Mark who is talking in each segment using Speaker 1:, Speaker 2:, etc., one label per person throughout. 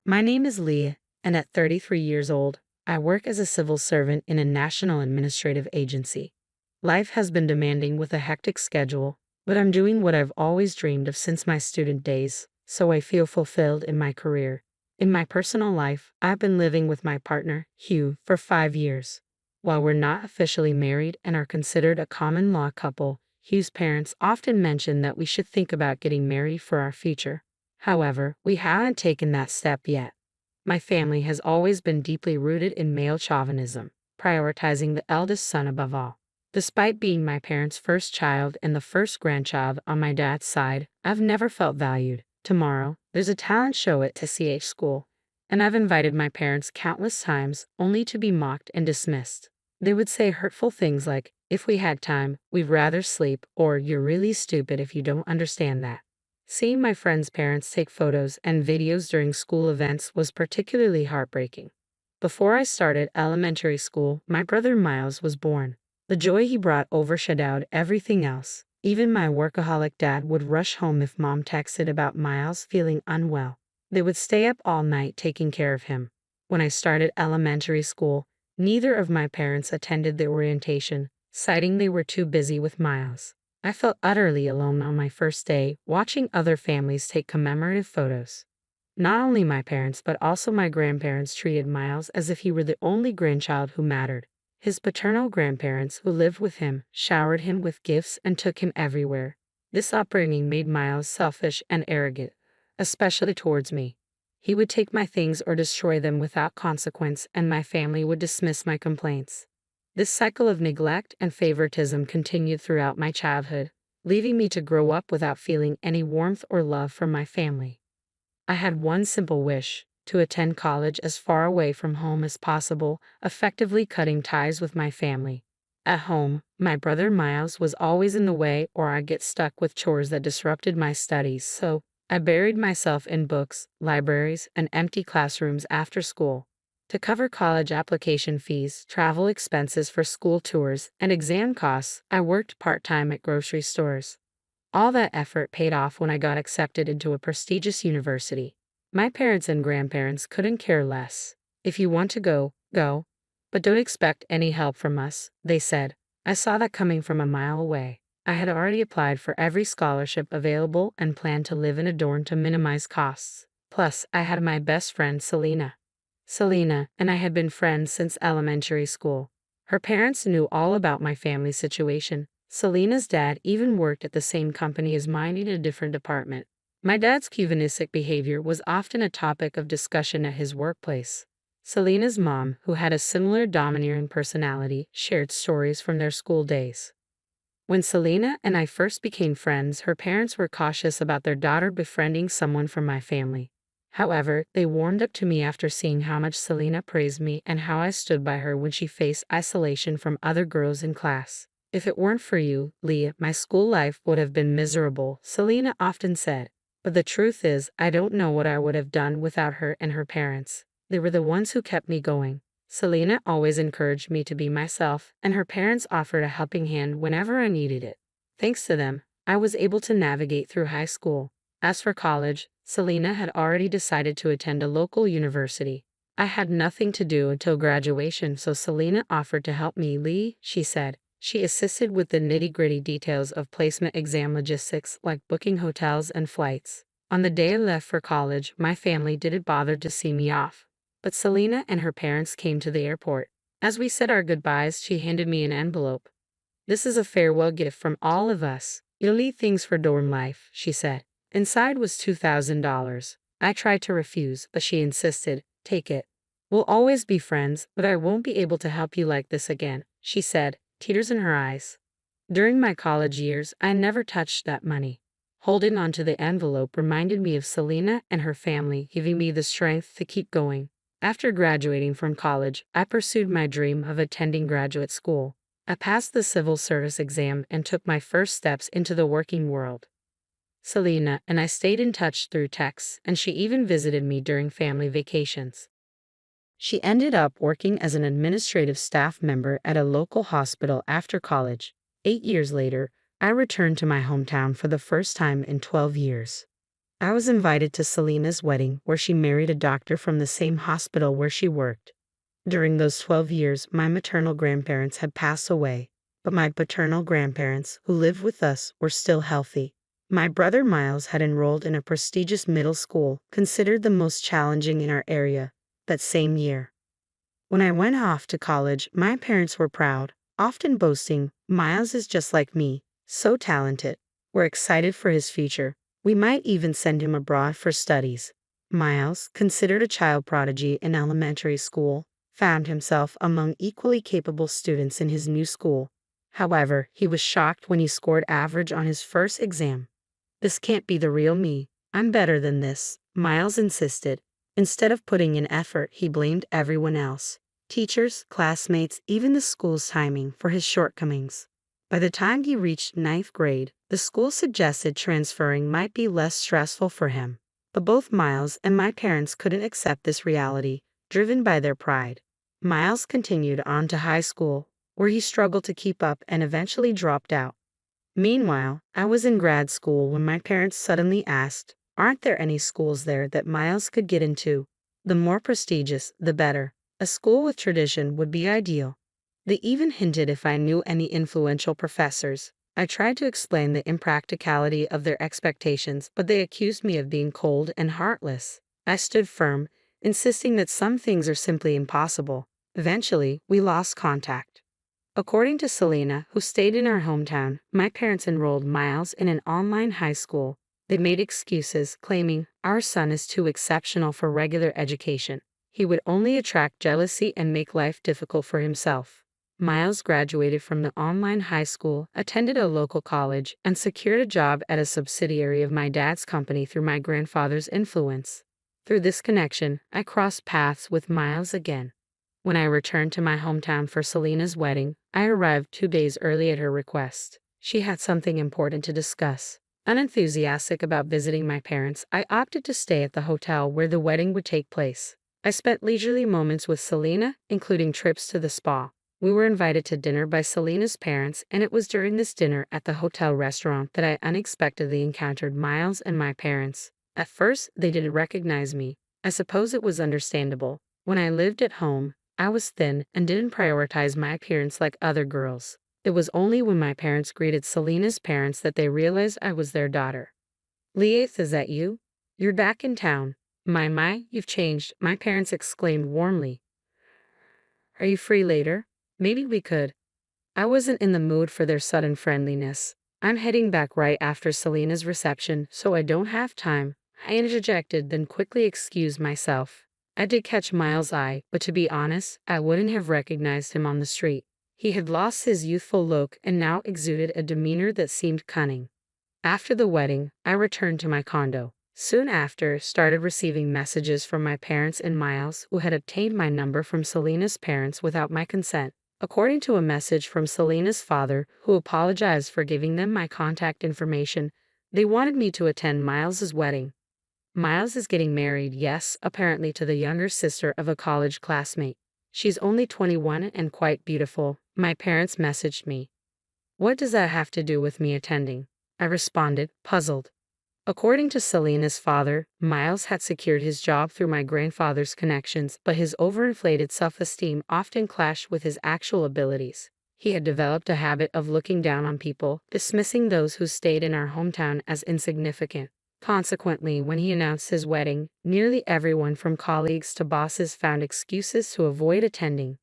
Speaker 1: My name is Leah, and at 33 years old, I work as a civil servant in a national administrative agency. Life has been demanding with a hectic schedule, but I'm doing what I've always dreamed of since my student days, so I feel fulfilled in my career. In my personal life, I've been living with my partner, Hugh, for 5 years. While we're not officially married and are considered a common law couple, Hugh's parents often mention that we should think about getting married for our future. However, we haven't taken that step yet. My family has always been deeply rooted in male chauvinism, prioritizing the eldest son above all. Despite being my parents' first child and the first grandchild on my dad's side, I've never felt valued. Tomorrow, there's a talent show at TCH school, and I've invited my parents countless times only to be mocked and dismissed. They would say hurtful things like, "If we had time, we'd rather sleep," or "You're really stupid if you don't understand that." Seeing my friends' parents take photos and videos during school events was particularly heartbreaking. Before I started elementary school, my brother Miles was born. The joy he brought overshadowed everything else. Even my workaholic dad would rush home if mom texted about Miles feeling unwell. They would stay up all night taking care of him. When I started elementary school, neither of my parents attended the orientation, citing they were too busy with Miles. I felt utterly alone on my first day, watching other families take commemorative photos. Not only my parents but also my grandparents treated Miles as if he were the only grandchild who mattered. His paternal grandparents, who lived with him, showered him with gifts and took him everywhere. This upbringing made Miles selfish and arrogant, especially towards me. He would take my things or destroy them without consequence, and my family would dismiss my complaints. This cycle of neglect and favoritism continued throughout my childhood, leaving me to grow up without feeling any warmth or love from my family. I had one simple wish: to attend college as far away from home as possible, effectively cutting ties with my family. At home, my brother Miles was always in the way, or I'd get stuck with chores that disrupted my studies, so I buried myself in books, libraries, and empty classrooms after school. To cover college application fees, travel expenses for school tours, and exam costs, I worked part-time at grocery stores. All that effort paid off when I got accepted into a prestigious university. My parents and grandparents couldn't care less. "If you want to go, go. But don't expect any help from us," they said. I saw that coming from a mile away. I had already applied for every scholarship available and planned to live in a dorm to minimize costs. Plus, I had my best friend Selena. Selena and I had been friends since elementary school. Her parents knew all about my family situation. Selena's dad even worked at the same company as mine in a different department. My dad's chauvinistic behavior was often a topic of discussion at his workplace. Selena's mom, who had a similar domineering personality, shared stories from their school days. When Selena and I first became friends, her parents were cautious about their daughter befriending someone from my family. However, they warmed up to me after seeing how much Selena praised me and how I stood by her when she faced isolation from other girls in class. "If it weren't for you, Leah, my school life would have been miserable," Selena often said. But the truth is, I don't know what I would have done without her and her parents. They were the ones who kept me going. Selena always encouraged me to be myself, and her parents offered a helping hand whenever I needed it. Thanks to them, I was able to navigate through high school. As for college, Selena had already decided to attend a local university. I had nothing to do until graduation, so Selena offered to help me. "Lee," she said. She assisted with the nitty-gritty details of placement exam logistics, like booking hotels and flights. On the day I left for college, my family didn't bother to see me off, but Selena and her parents came to the airport. As we said our goodbyes, she handed me an envelope. "This is a farewell gift from all of us. You'll need things for dorm life," she said. Inside was $2,000. I tried to refuse, but she insisted. "Take it. We'll always be friends, but I won't be able to help you like this again," she said, tears in her eyes. During my college years, I never touched that money. Holding onto the envelope reminded me of Selena and her family, giving me the strength to keep going. After graduating from college, I pursued my dream of attending graduate school. I passed the civil service exam and took my first steps into the working world. Selena and I stayed in touch through texts, and she even visited me during family vacations. She ended up working as an administrative staff member at a local hospital after college. 8 years later, I returned to my hometown for the first time in 12 years. I was invited to Selena's wedding, where she married a doctor from the same hospital where she worked. During those 12 years, my maternal grandparents had passed away, but my paternal grandparents, who lived with us, were still healthy. My brother Miles had enrolled in a prestigious middle school, considered the most challenging in our area, that same year. When I went off to college, my parents were proud, often boasting, "Miles is just like me, so talented. We're excited for his future. We might even send him abroad for studies." Miles, considered a child prodigy in elementary school, found himself among equally capable students in his new school. However, he was shocked when he scored average on his first exam. "This can't be the real me. I'm better than this," Miles insisted. Instead of putting in effort, he blamed everyone else, teachers, classmates, even the school's timing, for his shortcomings. By the time he reached ninth grade, the school suggested transferring might be less stressful for him. But both Miles and my parents couldn't accept this reality, driven by their pride. Miles continued on to high school, where he struggled to keep up and eventually dropped out. Meanwhile, I was in grad school when my parents suddenly asked, "Aren't there any schools there that Miles could get into? The more prestigious, the better. A school with tradition would be ideal." They even hinted if I knew any influential professors. I tried to explain the impracticality of their expectations, but they accused me of being cold and heartless. I stood firm, insisting that some things are simply impossible. Eventually, we lost contact. According to Selena, who stayed in our hometown, my parents enrolled Miles in an online high school. They made excuses, claiming, "Our son is too exceptional for regular education. He would only attract jealousy and make life difficult for himself." Miles graduated from the online high school, attended a local college, and secured a job at a subsidiary of my dad's company through my grandfather's influence. Through this connection, I crossed paths with Miles again. When I returned to my hometown for Selena's wedding, I arrived 2 days early at her request. She had something important to discuss. Unenthusiastic about visiting my parents, I opted to stay at the hotel where the wedding would take place. I spent leisurely moments with Selena, including trips to the spa. We were invited to dinner by Selena's parents, and it was during this dinner at the hotel restaurant that I unexpectedly encountered Miles and my parents. At first, they didn't recognize me. I suppose it was understandable. When I lived at home, I was thin and didn't prioritize my appearance like other girls. It was only when my parents greeted Selena's parents that they realized I was their daughter. "Leith, is that you? You're back in town. My, you've changed," my parents exclaimed warmly. "Are you free later? Maybe we could." I wasn't in the mood for their sudden friendliness. "I'm heading back right after Selena's reception, so I don't have time," I interjected, then quickly excused myself. I did catch Miles' eye, but to be honest, I wouldn't have recognized him on the street. He had lost his youthful look and now exuded a demeanor that seemed cunning. After the wedding, I returned to my condo. Soon after, started receiving messages from my parents and Miles, who had obtained my number from Selena's parents without my consent. According to a message from Selena's father, who apologized for giving them my contact information, they wanted me to attend Miles's wedding. Miles is getting married, yes, apparently to the younger sister of a college classmate. She's only 21 and quite beautiful, my parents messaged me. "What does that have to do with me attending?" I responded, puzzled. According to Selena's father, Miles had secured his job through my grandfather's connections, but his overinflated self-esteem often clashed with his actual abilities. He had developed a habit of looking down on people, dismissing those who stayed in our hometown as insignificant. Consequently, when he announced his wedding, nearly everyone from colleagues to bosses found excuses to avoid attending.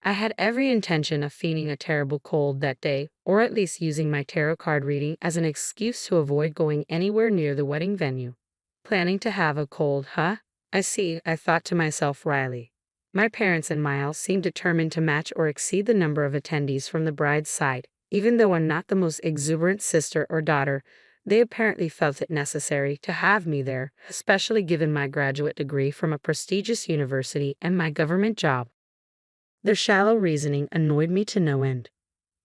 Speaker 1: I had every intention of feigning a terrible cold that day, or at least using my tarot card reading as an excuse to avoid going anywhere near the wedding venue. "Planning to have a cold, huh? I see," I thought to myself wryly. My parents and Miles seemed determined to match or exceed the number of attendees from the bride's side. Even though I'm not the most exuberant sister or daughter, they apparently felt it necessary to have me there, especially given my graduate degree from a prestigious university and my government job. Their shallow reasoning annoyed me to no end.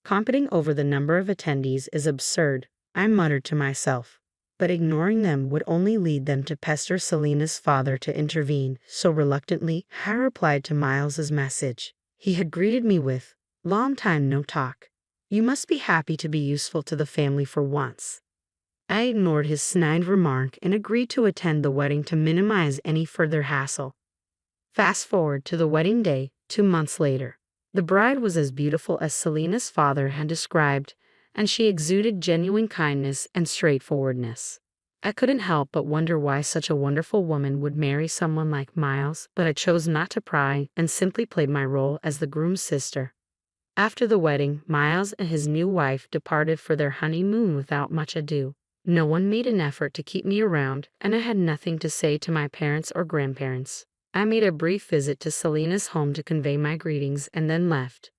Speaker 1: Competing over the number of attendees is absurd, I muttered to myself. But ignoring them would only lead them to pester Selena's father to intervene, so reluctantly, I replied to Miles's message. He had greeted me with, "Long time no talk. You must be happy to be useful to the family for once." I ignored his snide remark and agreed to attend the wedding to minimize any further hassle. Fast forward to the wedding day, 2 months later. The bride was as beautiful as Selena's father had described, and she exuded genuine kindness and straightforwardness. I couldn't help but wonder why such a wonderful woman would marry someone like Miles, but I chose not to pry and simply played my role as the groom's sister. After the wedding, Miles and his new wife departed for their honeymoon without much ado. No one made an effort to keep me around, and I had nothing to say to my parents or grandparents. I made a brief visit to Selena's home to convey my greetings and then left.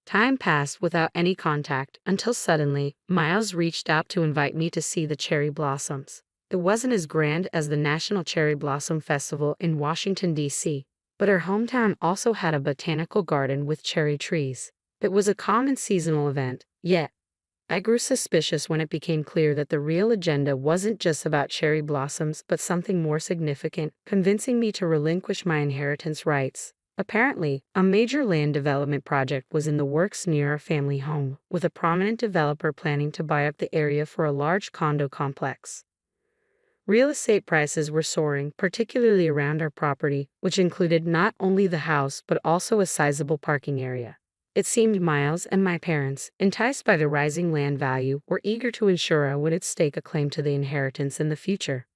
Speaker 1: Time passed without any contact until suddenly, Miles reached out to invite me to see the cherry blossoms. It wasn't as grand as the National Cherry Blossom Festival in Washington, D.C., but our hometown also had a botanical garden with cherry trees. It was a common seasonal event, yet I grew suspicious when it became clear that the real agenda wasn't just about cherry blossoms but something more significant, convincing me to relinquish my inheritance rights. Apparently, a major land development project was in the works near our family home, with a prominent developer planning to buy up the area for a large condo complex. Real estate prices were soaring, particularly around our property, which included not only the house but also a sizable parking area. It seemed Miles and my parents, enticed by the rising land value, were eager to ensure I wouldn't stake a claim to the inheritance in the future.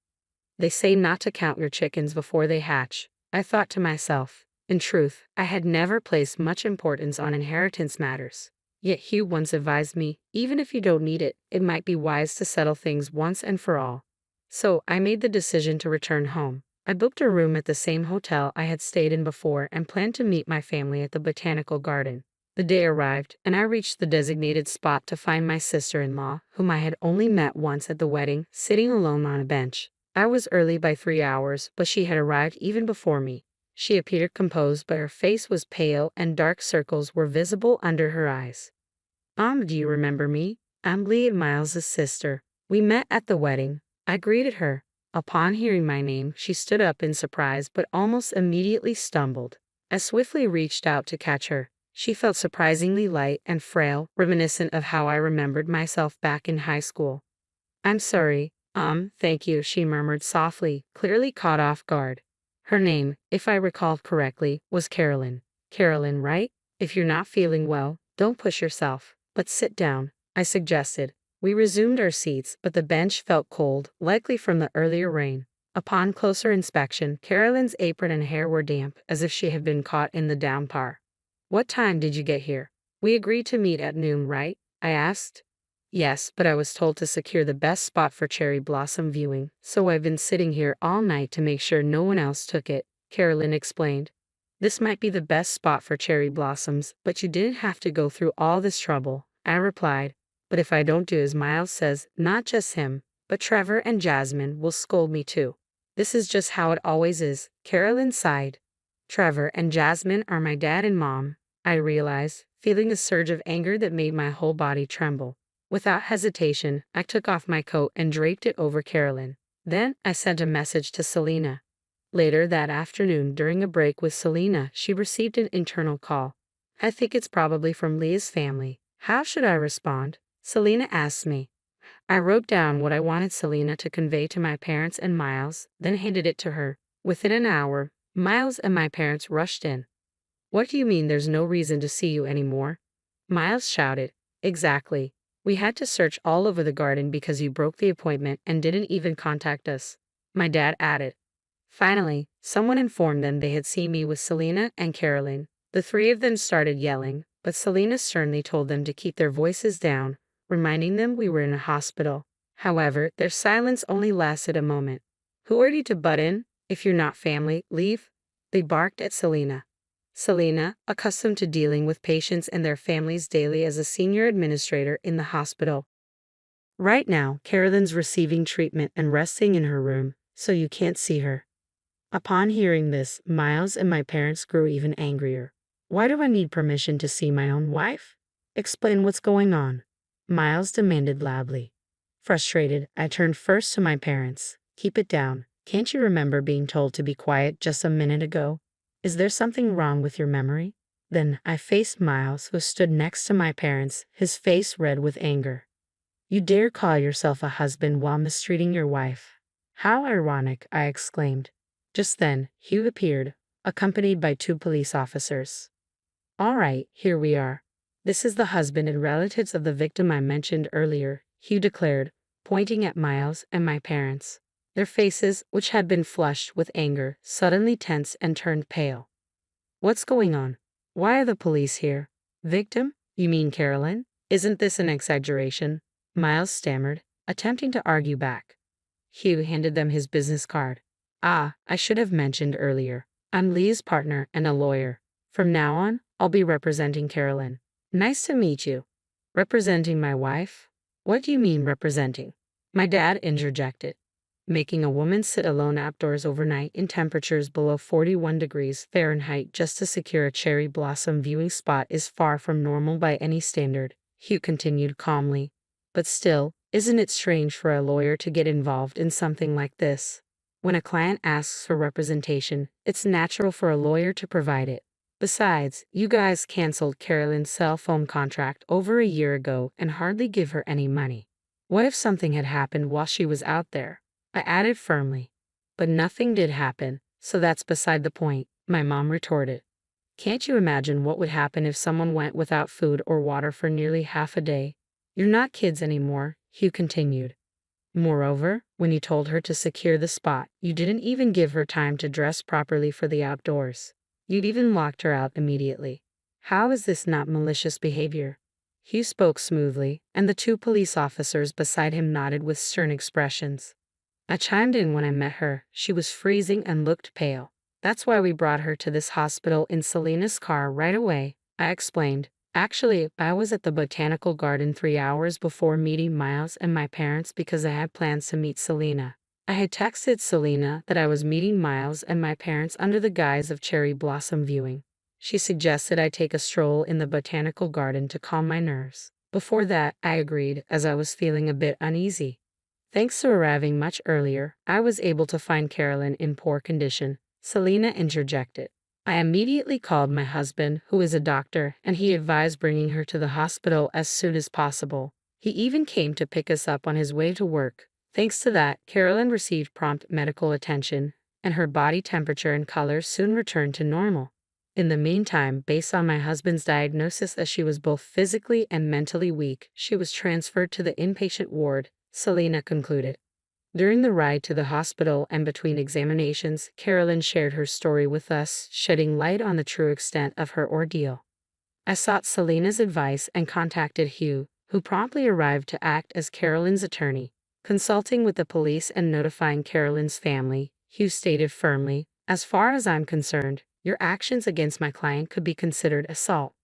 Speaker 1: They say not to count your chickens before they hatch, I thought to myself. In truth, I had never placed much importance on inheritance matters. Yet Hugh once advised me, even if you don't need it, it might be wise to settle things once and for all. So I made the decision to return home. I booked a room at the same hotel I had stayed in before and planned to meet my family at the botanical garden. The day arrived, and I reached the designated spot to find my sister-in-law, whom I had only met once at the wedding, sitting alone on a bench. I was early by 3 hours, but she had arrived even before me. She appeared composed, but her face was pale and dark circles were visible under her eyes. Do you remember me? I'm Lee, Miles's sister. We met at the wedding. I greeted her. Upon hearing my name, she stood up in surprise but almost immediately stumbled. I swiftly reached out to catch her. She felt surprisingly light and frail, reminiscent of how I remembered myself back in high school. I'm sorry. Thank you, she murmured softly, clearly caught off guard. Her name, if I recalled correctly, was Carolyn. Carolyn, right? If you're not feeling well, don't push yourself, but sit down, I suggested. We resumed our seats, but the bench felt cold, likely from the earlier rain. Upon closer inspection, Carolyn's apron and hair were damp, as if she had been caught in the downpour. What time did you get here? We agreed to meet at noon, right? I asked. Yes, but I was told to secure the best spot for cherry blossom viewing, so I've been sitting here all night to make sure no one else took it, Carolyn explained. This might be the best spot for cherry blossoms, but you didn't have to go through all this trouble, I replied. But if I don't do as Miles says, not just him, but Trevor and Jasmine will scold me too. This is just how it always is, Carolyn sighed. Trevor and Jasmine are my dad and mom, I realized, feeling a surge of anger that made my whole body tremble. Without hesitation, I took off my coat and draped it over Carolyn. Then, I sent a message to Selena. Later that afternoon, during a break with Selena, she received an internal call. I think it's probably from Leah's family. How should I respond? Selena asked me. I wrote down what I wanted Selena to convey to my parents and Miles, then handed it to her. Within an hour, Miles and my parents rushed in. What do you mean there's no reason to see you anymore? Miles shouted. Exactly. We had to search all over the garden because you broke the appointment and didn't even contact us, my dad added. Finally, someone informed them they had seen me with Selena and Carolyn. The three of them started yelling, but Selena sternly told them to keep their voices down, reminding them we were in a hospital. However, their silence only lasted a moment. Who are you to butt in? If you're not family, leave. They barked at Selena. Selena, accustomed to dealing with patients and their families daily as a senior administrator in the hospital. Right now, Carolyn's receiving treatment and resting in her room, so you can't see her. Upon hearing this, Miles and my parents grew even angrier. Why do I need permission to see my own wife? Explain what's going on, Miles demanded loudly. Frustrated, I turned first to my parents. Keep it down. Can't you remember being told to be quiet just a minute ago? Is there something wrong with your memory? Then I faced Miles, who stood next to my parents, his face red with anger. You dare call yourself a husband while mistreating your wife? How ironic, I exclaimed. Just then, Hugh appeared, accompanied by 2 police officers. All right, here we are. This is the husband and relatives of the victim I mentioned earlier, Hugh declared, pointing at Miles and my parents. Their faces, which had been flushed with anger, suddenly tense and turned pale. What's going on? Why are the police here? Victim? You mean Carolyn? Isn't this an exaggeration? Miles stammered, attempting to argue back. Hugh handed them his business card. Ah, I should have mentioned earlier. I'm Lee's partner and a lawyer. From now on, I'll be representing Carolyn. Nice to meet you. Representing my wife? What do you mean representing? My dad interjected. Making a woman sit alone outdoors overnight in temperatures below 41 degrees Fahrenheit just to secure a cherry blossom viewing spot is far from normal by any standard, Hugh continued calmly. But still, isn't it strange for a lawyer to get involved in something like this? When a client asks for representation, it's natural for a lawyer to provide it. Besides, you guys canceled Carolyn's cell phone contract over a year ago and hardly give her any money. What if something had happened while she was out there? I added firmly. But nothing did happen, so that's beside the point, my mom retorted. Can't you imagine what would happen if someone went without food or water for nearly half a day? You're not kids anymore, Hugh continued. Moreover, when you told her to secure the spot, you didn't even give her time to dress properly for the outdoors. You'd even locked her out immediately. How is this not malicious behavior? Hugh spoke smoothly, and the 2 police officers beside him nodded with stern expressions. I chimed in when I met her. She was freezing and looked pale. That's why we brought her to this hospital in Selena's car right away, I explained. Actually, I was at the botanical garden 3 hours before meeting Miles and my parents because I had plans to meet Selena. I had texted Selena that I was meeting Miles and my parents under the guise of cherry blossom viewing. She suggested I take a stroll in the botanical garden to calm my nerves. Before that, I agreed, as I was feeling a bit uneasy. Thanks to arriving much earlier, I was able to find Carolyn in poor condition, Selena interjected. I immediately called my husband, who is a doctor, and he advised bringing her to the hospital as soon as possible. He even came to pick us up on his way to work. Thanks to that, Carolyn received prompt medical attention, and her body temperature and color soon returned to normal. In the meantime, based on my husband's diagnosis that she was both physically and mentally weak, she was transferred to the inpatient ward, Selena concluded. During the ride to the hospital and between examinations, Carolyn shared her story with us, shedding light on the true extent of her ordeal. I sought Selena's advice and contacted Hugh, who promptly arrived to act as Carolyn's attorney. Consulting with the police and notifying Carolyn's family, Hugh stated firmly, "As far as I'm concerned, your actions against my client could be considered assault."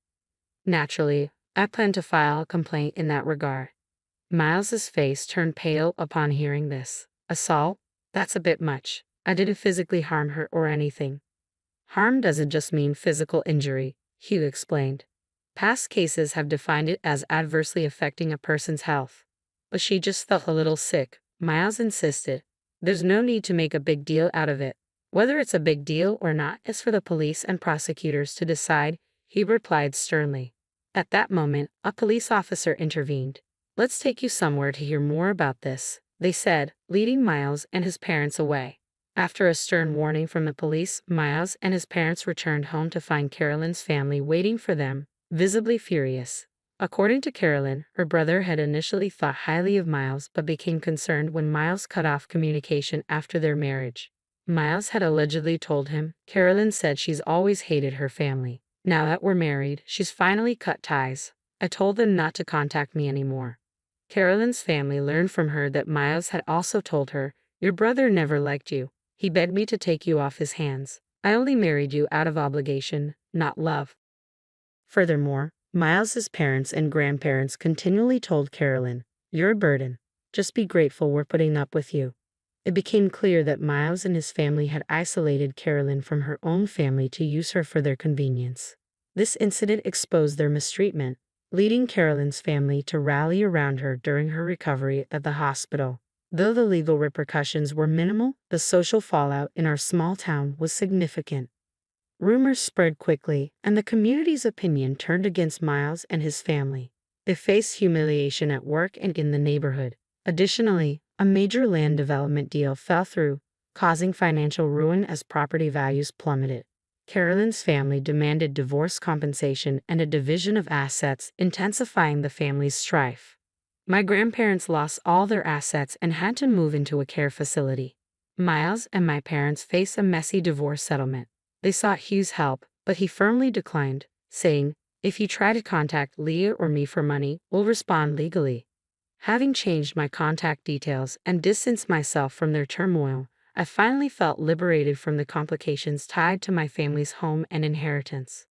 Speaker 1: Naturally, I plan to file a complaint in that regard. Miles's face turned pale upon hearing this. Assault? That's a bit much. I didn't physically harm her or anything. Harm doesn't just mean physical injury, Hugh explained. Past cases have defined it as adversely affecting a person's health. But she just felt a little sick, Miles insisted. There's no need to make a big deal out of it. Whether it's a big deal or not is for the police and prosecutors to decide, he replied sternly. At that moment, a police officer intervened. Let's take you somewhere to hear more about this, they said, leading Miles and his parents away. After a stern warning from the police, Miles and his parents returned home to find Carolyn's family waiting for them, visibly furious. According to Carolyn, her brother had initially thought highly of Miles but became concerned when Miles cut off communication after their marriage. Miles had allegedly told him, Carolyn said she's always hated her family. Now that we're married, she's finally cut ties. I told them not to contact me anymore. Carolyn's family learned from her that Miles had also told her, your brother never liked you. He begged me to take you off his hands. I only married you out of obligation, not love. Furthermore, Miles's parents and grandparents continually told Carolyn, you're a burden. Just be grateful we're putting up with you. It became clear that Miles and his family had isolated Carolyn from her own family to use her for their convenience. This incident exposed their mistreatment, leading Carolyn's family to rally around her during her recovery at the hospital. Though the legal repercussions were minimal, the social fallout in our small town was significant. Rumors spread quickly, and the community's opinion turned against Miles and his family. They faced humiliation at work and in the neighborhood. Additionally, a major land development deal fell through, causing financial ruin as property values plummeted. Carolyn's family demanded divorce compensation and a division of assets, intensifying the family's strife. My grandparents lost all their assets and had to move into a care facility. Miles and my parents faced a messy divorce settlement. They sought Hugh's help, but he firmly declined, saying, "If you try to contact Leah or me for money, we'll respond legally." Having changed my contact details and distanced myself from their turmoil, I finally felt liberated from the complications tied to my family's home and inheritance.